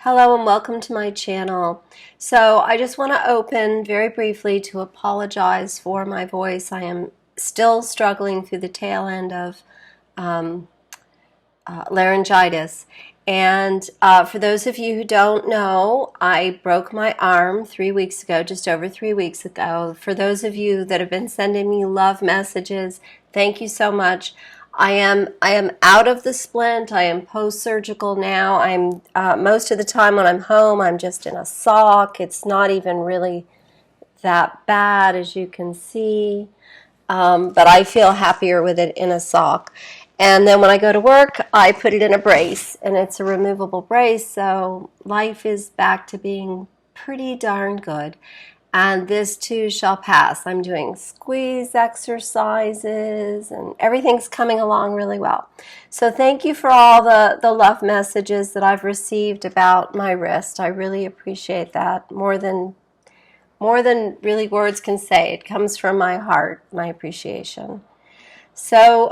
Hello and welcome to my channel. So I just want to open very briefly to apologize for my voice. I am still struggling through the tail end of laryngitis. And for those of you who don't know, I broke my arm 3 weeks ago, just over 3 weeks ago. For those of you that have been sending me love messages, thank you so much. I am out of the splint. I am post-surgical now. I'm most of the time when I'm home, I'm just in a sock. It's not even really that bad, as you can see, but I feel happier with it in a sock. And then when I go to work, I put it in a brace, and it's a removable brace, so life is back to being pretty darn good. And this too shall pass. I'm doing squeeze exercises and everything's coming along really well. So thank you for all the love messages that I've received about my wrist. I really appreciate that more than really words can say. It comes from my heart, my appreciation. So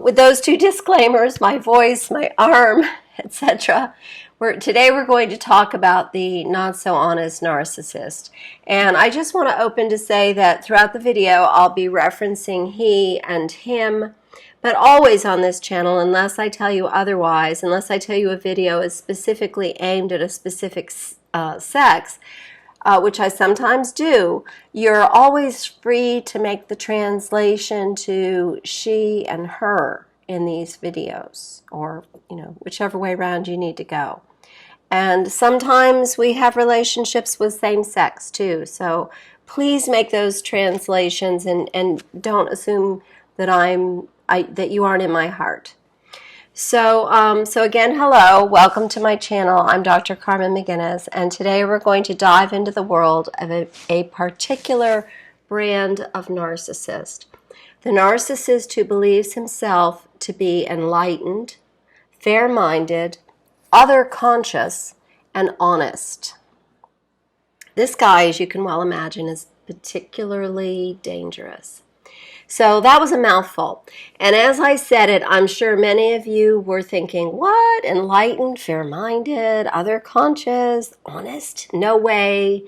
with those two disclaimers, my voice, my arm, etc., today we're going to talk about the not-so-honest narcissist. And I just want to open to say that throughout the video I'll be referencing he and him, but always on this channel, unless I tell you otherwise, unless I tell you a video is specifically aimed at a specific sex, which I sometimes do, you're always free to make the translation to she and her in these videos, or whichever way around you need to go. And sometimes we have relationships with same sex too, so please make those translations and don't assume that that you aren't in my heart. So again, hello, welcome to my channel. I'm Dr. Carmen McGuinness, and today we're going to dive into the world of a particular brand of narcissist. The narcissist who believes himself to be enlightened, fair-minded, other-conscious, and honest. This guy, as you can well imagine, is particularly dangerous. So that was a mouthful. And as I said it, I'm sure many of you were thinking, what? Enlightened, fair-minded, other-conscious, honest? No way.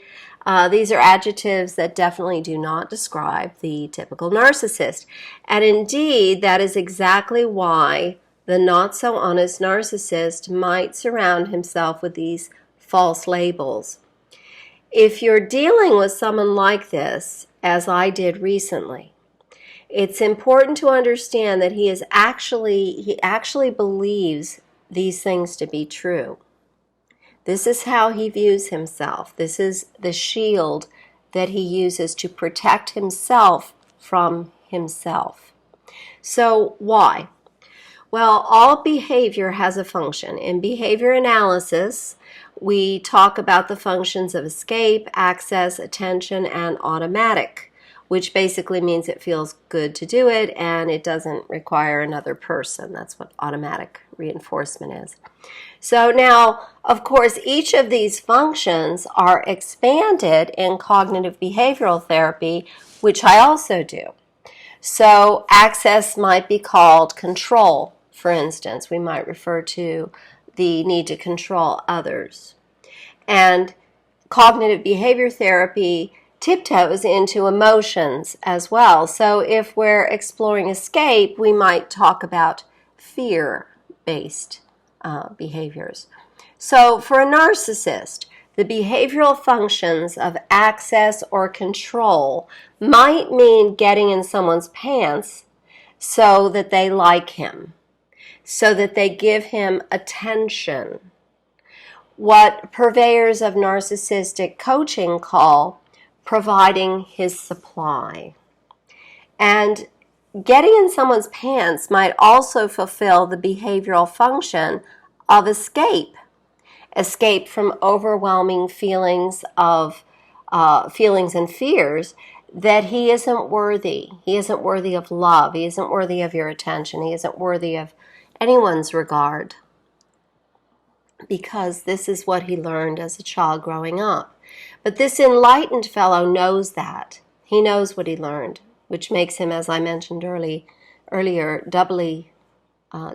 These are adjectives that definitely do not describe the typical narcissist. And indeed, that is exactly why the not-so-honest narcissist might surround himself with these false labels. If you're dealing with someone like this, as I did recently, it's important to understand that he actually believes these things to be true. This is how he views himself. This is the shield that he uses to protect himself from himself. So why? Well, all behavior has a function. In behavior analysis, we talk about the functions of escape, access, attention, and automatic, which basically means it feels good to do it and it doesn't require another person. That's what automatic reinforcement is. So now, of course, each of these functions are expanded in cognitive behavioral therapy, which I also do. So access might be called control. For instance, we might refer to the need to control others. And cognitive behavior therapy tiptoes into emotions as well. So if we're exploring escape, we might talk about fear-based behaviors. So for a narcissist, the behavioral functions of access or control might mean getting in someone's pants so that they like him, so that they give him attention. What purveyors of narcissistic coaching call providing his supply. And getting in someone's pants might also fulfill the behavioral function of escape. Escape from overwhelming feelings and fears that he isn't worthy. He isn't worthy of love. He isn't worthy of your attention. He isn't worthy of anyone's regard. Because this is what he learned as a child growing up. But this enlightened fellow knows that. He knows what he learned, which makes him, as I mentioned earlier, doubly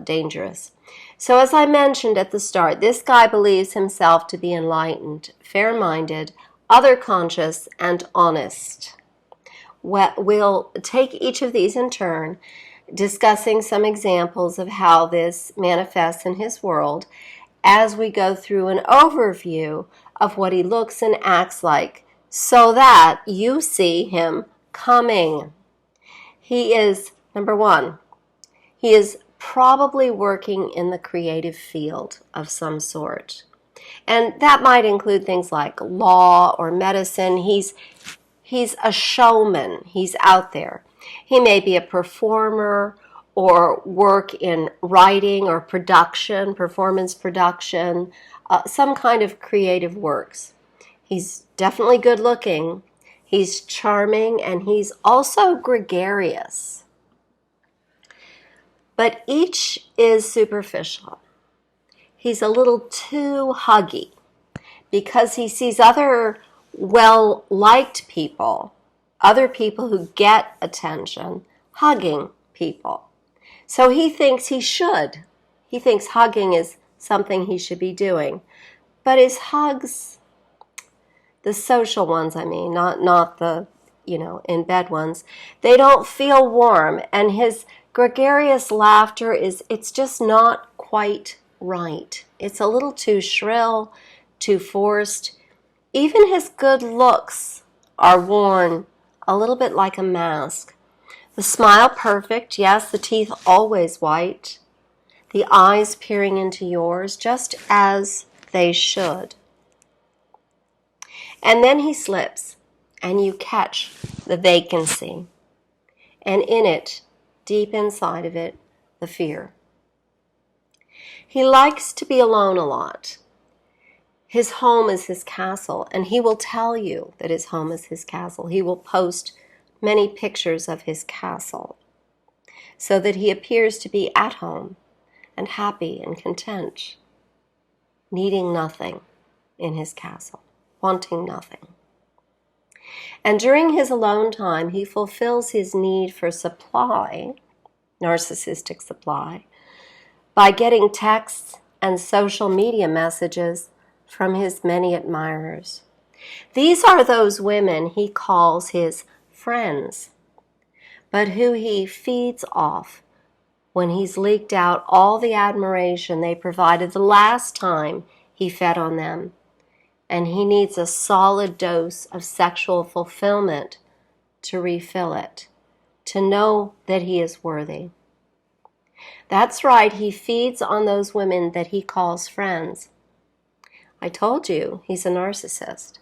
dangerous. So as I mentioned at the start, this guy believes himself to be enlightened, fair-minded, other-conscious, and honest. We'll take each of these in turn, discussing some examples of how this manifests in his world as we go through an overview of what he looks and acts like so that you see him coming. He is, number one, he is probably working in the creative field of some sort. And that might include things like law or medicine. He's a showman. He's out there. He may be a performer or work in writing or production, performance production, some kind of creative works. He's definitely good looking. He's charming, and he's also gregarious. But each is superficial. He's a little too huggy because he sees other well-liked people, other people who get attention, hugging people. So he thinks he should. He thinks hugging is something he should be doing. But his hugs, the social ones, I mean, not the, in bed ones, they don't feel warm. And his gregarious laughter it's just not quite right. It's a little too shrill, too forced. Even his good looks are worn a little bit like a mask. The smile perfect, yes, the teeth always white, the eyes peering into yours just as they should. And then he slips, and you catch the vacancy, and in it, deep inside of it, the fear. He likes to be alone a lot. His home is his castle, and he will tell you that his home is his castle. He will post many pictures of his castle so that he appears to be at home and happy and content, needing nothing in his castle, wanting nothing. And during his alone time, he fulfills his need for supply, narcissistic supply, by getting texts and social media messages from his many admirers. These are those women he calls his friends, but who he feeds off when he's leaked out all the admiration they provided the last time he fed on them, and he needs a solid dose of sexual fulfillment to refill it, to know that he is worthy. That's right, he feeds on those women that he calls friends. I told you, he's a narcissist.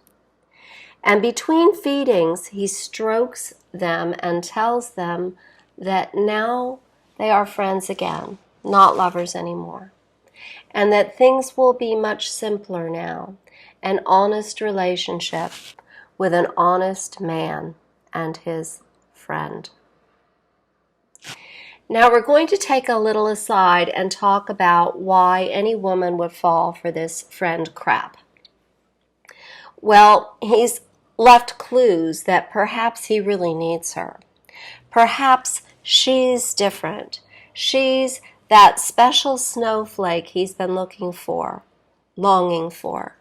And between feedings, he strokes them and tells them that now they are friends again, not lovers anymore. And that things will be much simpler now, an honest relationship with an honest man and his friend. Now we're going to take a little aside and talk about why any woman would fall for this friend crap. Well, he's left clues that perhaps he really needs her. Perhaps she's different. She's that special snowflake he's been looking for, longing for.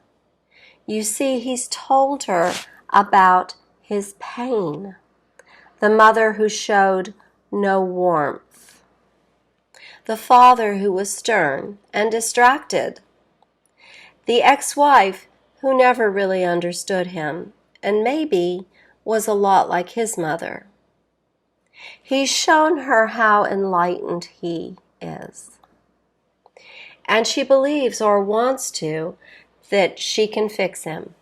You see, he's told her about his pain, the mother who showed no warmth, the father who was stern and distracted, the ex-wife who never really understood him and maybe was a lot like his mother. He's shown her how enlightened he is. And she believes, or wants to, that she can fix him.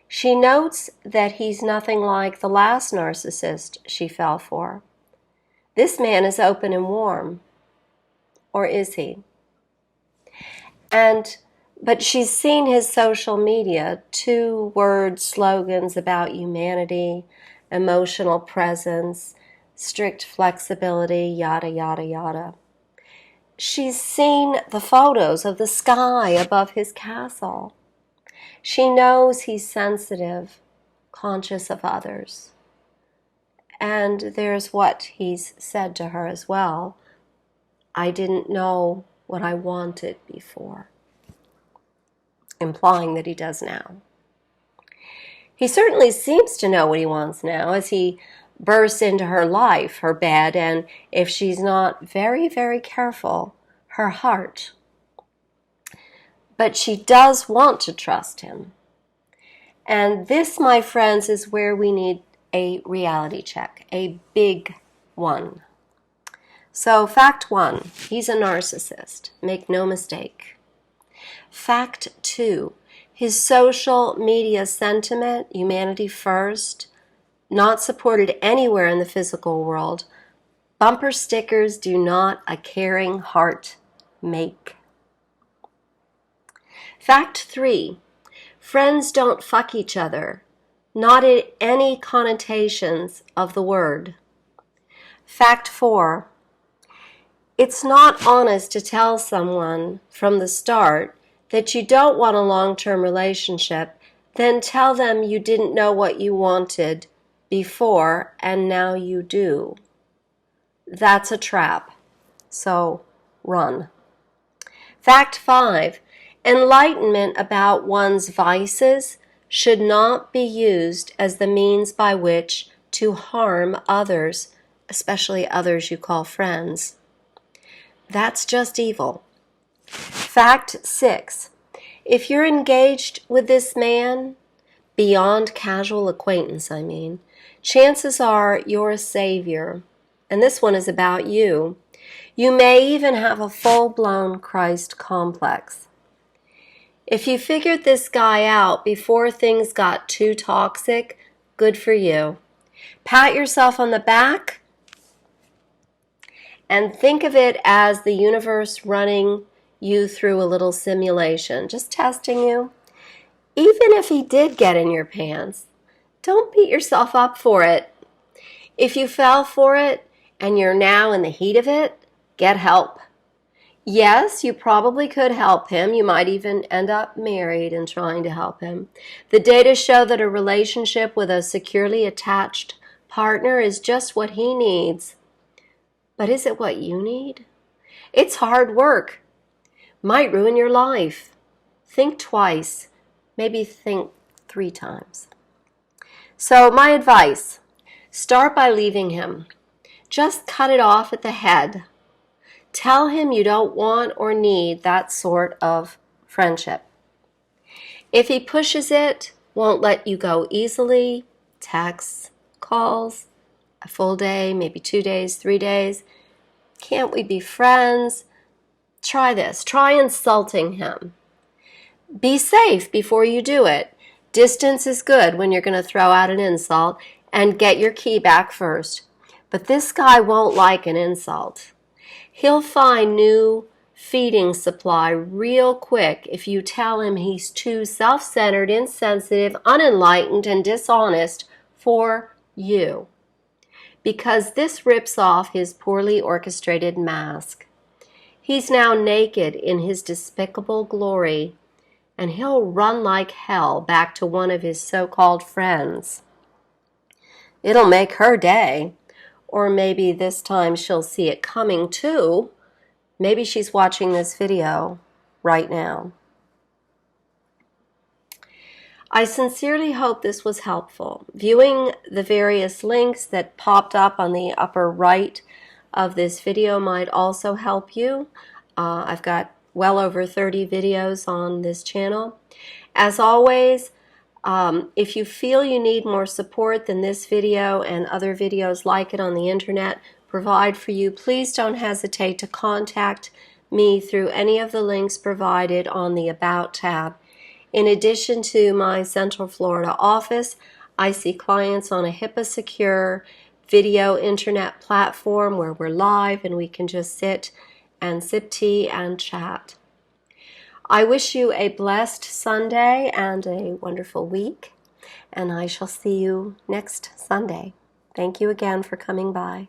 She notes that he's nothing like the last narcissist she fell for. This man is open and warm. Or is he? But she's seen his social media, 2-word slogans about humanity, emotional presence, strict flexibility, yada, yada, yada. She's seen the photos of the sky above his castle. She knows he's sensitive, conscious of others. And there's what he's said to her as well. I didn't know what I wanted before, implying that he does now. He certainly seems to know what he wants now as he bursts into her life, her bed, and if she's not very, very careful, her heart. But she does want to trust him. And this, my friends, is where we need a reality check, a big one. So, fact 1, he's a narcissist. Make no mistake. Fact 2, his social media sentiment, humanity first, not supported anywhere in the physical world. Bumper stickers do not a caring heart make. Fact 3, friends don't fuck each other, not in any connotations of the word. Fact 4, it's not honest to tell someone from the start that you don't want a long-term relationship, then tell them you didn't know what you wanted before and now you do. That's a trap. So run. Fact 5, enlightenment about one's vices should not be used as the means by which to harm others, especially others you call friends. That's just evil. Fact 6, if you're engaged with this man, beyond casual acquaintance, chances are you're a savior, and this one is about you. You may even have a full-blown Christ complex. If you figured this guy out before things got too toxic, good for you. Pat yourself on the back and think of it as the universe running you through a little simulation, just testing you. Even if he did get in your pants, don't beat yourself up for it. If you fell for it and you're now in the heat of it, get help. Yes, you probably could help him. You might even end up married and trying to help him. The data show that a relationship with a securely attached partner is just what he needs. But is it what you need? It's hard work. Might ruin your life. Think twice. Maybe think 3 times. So my advice, start by leaving him. Just cut it off at the head. Tell him you don't want or need that sort of friendship. If he pushes it, won't let you go easily, texts, calls, a full day, maybe 2 days, 3 days, can't we be friends? Try this. Try insulting him. Be safe before you do it. Distance is good when you're going to throw out an insult, and get your key back first. But this guy won't like an insult. He'll find new feeding supply real quick if you tell him he's too self-centered, insensitive, unenlightened, and dishonest for you. Because this rips off his poorly orchestrated mask. He's now naked in his despicable glory, and he'll run like hell back to one of his so-called friends. It'll make her day. Or maybe this time she'll see it coming too. Maybe she's watching this video right now. I sincerely hope this was helpful. Viewing the various links that popped up on the upper right of this video might also help you. I've got well over 30 videos on this channel. As always, if you feel you need more support than this video and other videos like it on the internet provide for you, please don't hesitate to contact me through any of the links provided on the About tab. In addition to my Central Florida office, I see clients on a HIPAA-secure video internet platform where we're live and we can just sit and sip tea and chat. I wish you a blessed Sunday and a wonderful week, and I shall see you next Sunday. Thank you again for coming by.